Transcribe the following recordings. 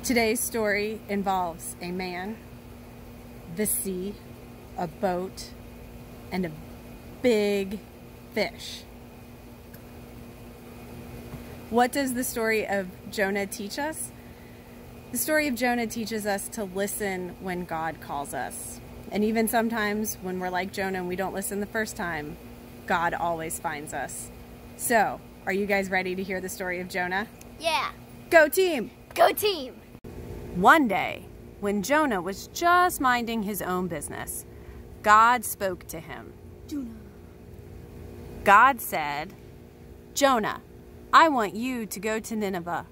Today's story involves a man, the sea, a boat, and a big fish. What does the story of Jonah teach us? The story of Jonah teaches us to listen when God calls us. And even sometimes when we're like Jonah and we don't listen the first time, God always finds us. So, are you guys ready to hear the story of Jonah? Yeah. Go team! Go team! One day, when Jonah was just minding his own business, God spoke to him. Jonah. God said, "Jonah, I want you to go to Nineveh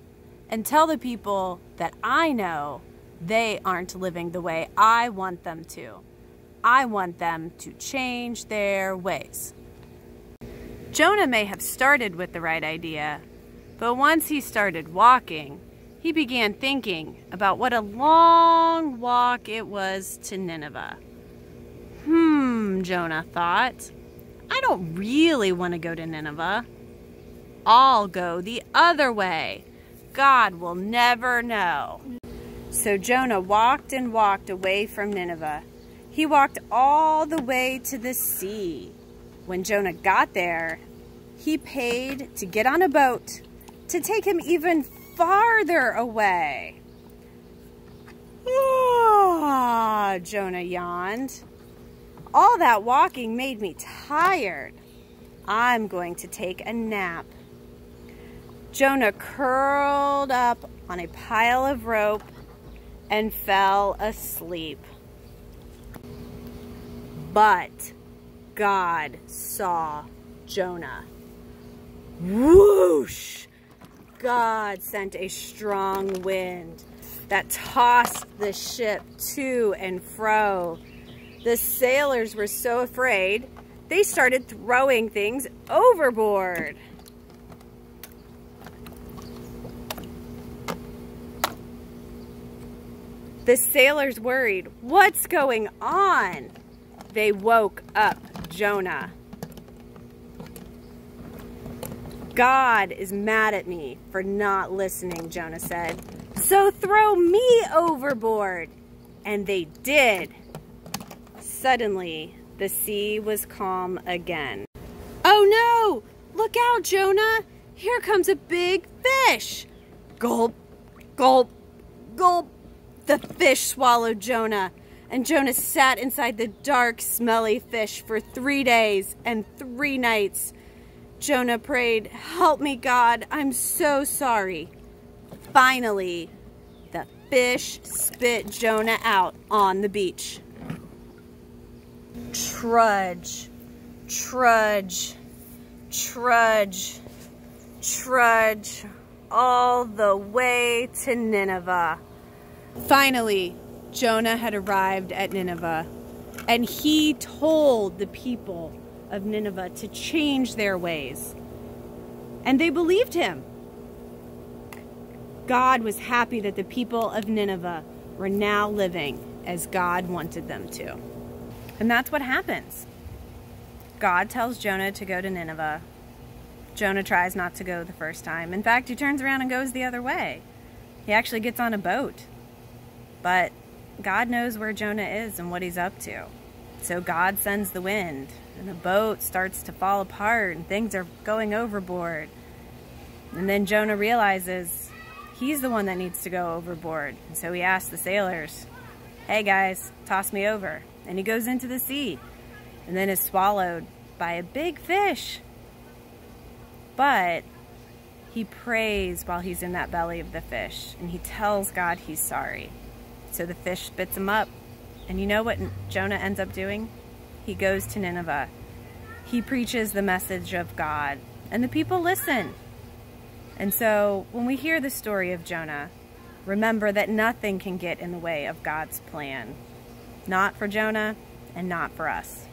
and tell the people that I know they aren't living the way I want them to. I want them to change their ways." Jonah may have started with the right idea, but once he started walking, he began thinking about what a long walk it was to Nineveh. Jonah thought, I don't really want to go to Nineveh. I'll go the other way. God will never know. So Jonah walked and walked away from Nineveh. He walked all the way to the sea. When Jonah got there, he paid to get on a boat to take him even farther away. Jonah yawned. All that walking made me tired. I'm going to take a nap. Jonah curled up on a pile of rope and fell asleep. But God saw Jonah. Whoosh! God sent a strong wind that tossed the ship to and fro. The sailors were so afraid, they started throwing things overboard. The sailors worried, "What's going on?" They woke up Jonah. God is mad at me for not listening, Jonah said. So throw me overboard. And they did. Suddenly, the sea was calm again. Oh no! Look out, Jonah! Here comes a big fish! Gulp, gulp, gulp. The fish swallowed Jonah, and Jonah sat inside the dark, smelly fish for 3 days and 3 nights. Jonah prayed, "Help me, God, I'm so sorry." Finally, the fish spit Jonah out on the beach. Trudge, trudge, trudge, trudge, all the way to Nineveh. Finally, Jonah had arrived at Nineveh, and he told the people of Nineveh to change their ways. And they believed him. God was happy that the people of Nineveh were now living as God wanted them to. And that's what happens. God tells Jonah to go to Nineveh. Jonah tries not to go the first time. In fact, he turns around and goes the other way. He actually gets on a boat. But God knows where Jonah is and what he's up to. So God sends the wind, and the boat starts to fall apart, and things are going overboard. And then Jonah realizes he's the one that needs to go overboard. And so he asks the sailors, "Hey guys, toss me over." And he goes into the sea, and then is swallowed by a big fish. But he prays while he's in that belly of the fish, and he tells God he's sorry. So the fish spits him up. And you know what Jonah ends up doing? He goes to Nineveh. He preaches the message of God, and the people listen. And so when we hear the story of Jonah, remember that nothing can get in the way of God's plan. Not for Jonah and not for us.